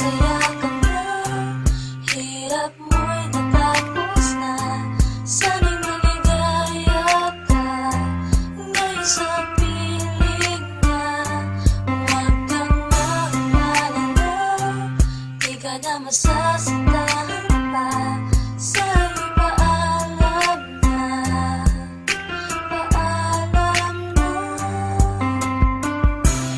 Masaya ka na, hirap mo'y natapos na. Sana'y maligaya ka ngayon sa piling na. Huwag kang mag-alala, di ka na masasaktan pa. Sa'yo'y paalam na, paalam na.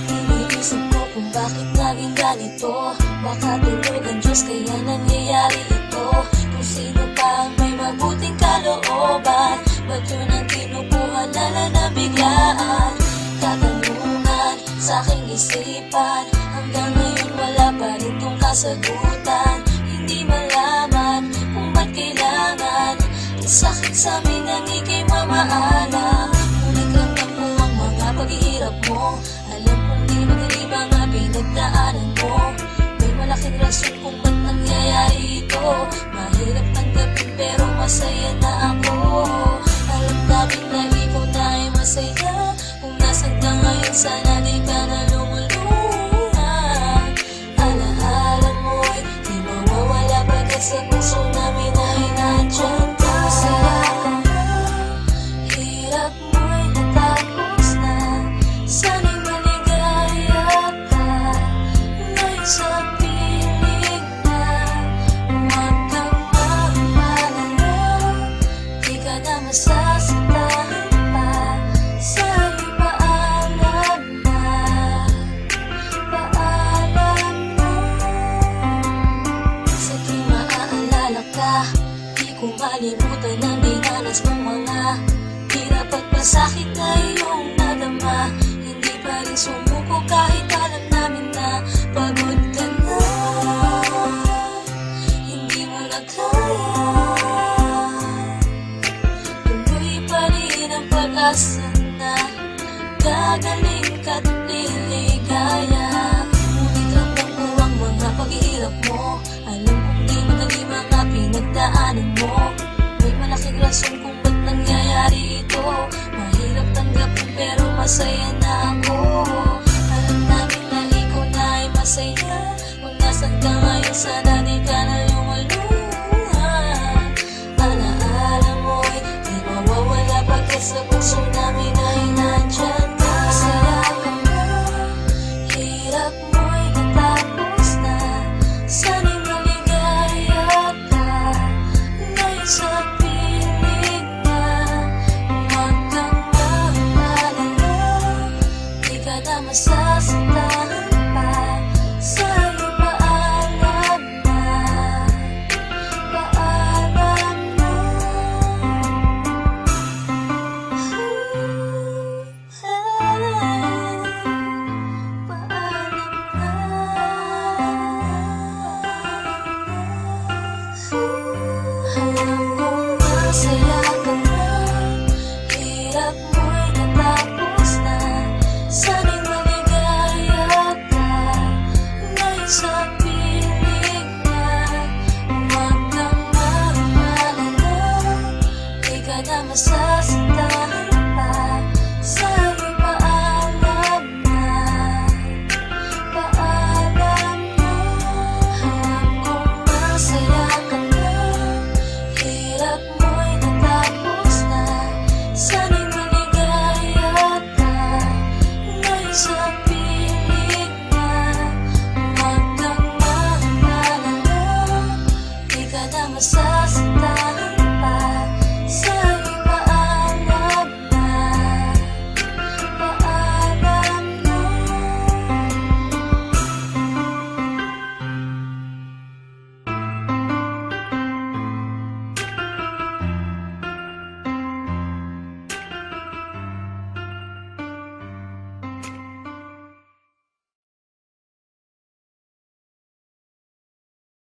Iniisip ko kung bakit naging ganito. Baka tulog ang Diyos kaya nangyayari ito. Kung sino pa ang may mabuting kalooban, ba't yun ang kinukuha nala na biglaan? Katanungan sa aking isipan, hanggang ngayon wala pa rin tong kasagutan. Hindi malaman kung ba't kailangan sakit sa amin ang ika'y mamaalam. Ngunit ramdam ko ang mga paghihirap mo. Alam kong di madali mga pinagdaanan mo. May malaking rason kung ba't nangyayari ito. Mahirap tanggapin pero masaya na ako. Alam namin na ikaw na ay masaya. Kung nasan ka ngayon sana di ka na lumulungan. Alaala mo'y di mawawala bagay sa puso namin ay nandiyan ka. Masaya ka na, hirap mo'y natapos na. Sana'y maligaya ka ngayon sa piling na. Huwag kang mag-alala, di ka na masasaktan pa. Sa'yo'y paalam na, paalam na. Sige maaalala ka, di ko malimutan ang dinanas mong mga hirap at pasakit na iyong nadama. Hindi pa rin sumuko kahit alam namin na pagod ka na. Hindi mo na kaya, tuloy pa rin ang pag-asa na gagaling ka't liligaya. Ngunit ramdam ko ang mga paghihirap mo. Alam kong di madali mga pinagdaanan mo. May malaking rason kung ba't nangyayari ito. Mahirap tanggapin pero masaya na ako. Alam namin na ikaw na ay masaya. Kung nasan ka